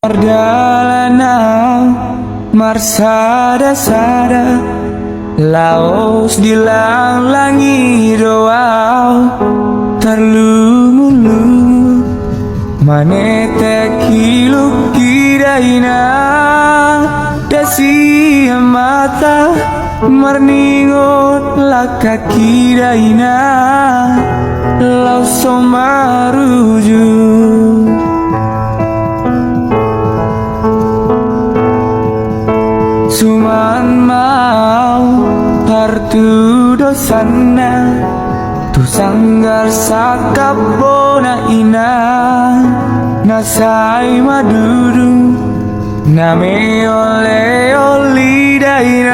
Perjalanan marsada-sada Laos dilang-langi doa terlumu-lumu manete kiluk kiraina dasi mata marningot laka kiraina Laos somaruju Suman mau hartu dosana tu sanggar sakabona ina nasai madudu name ole oli daina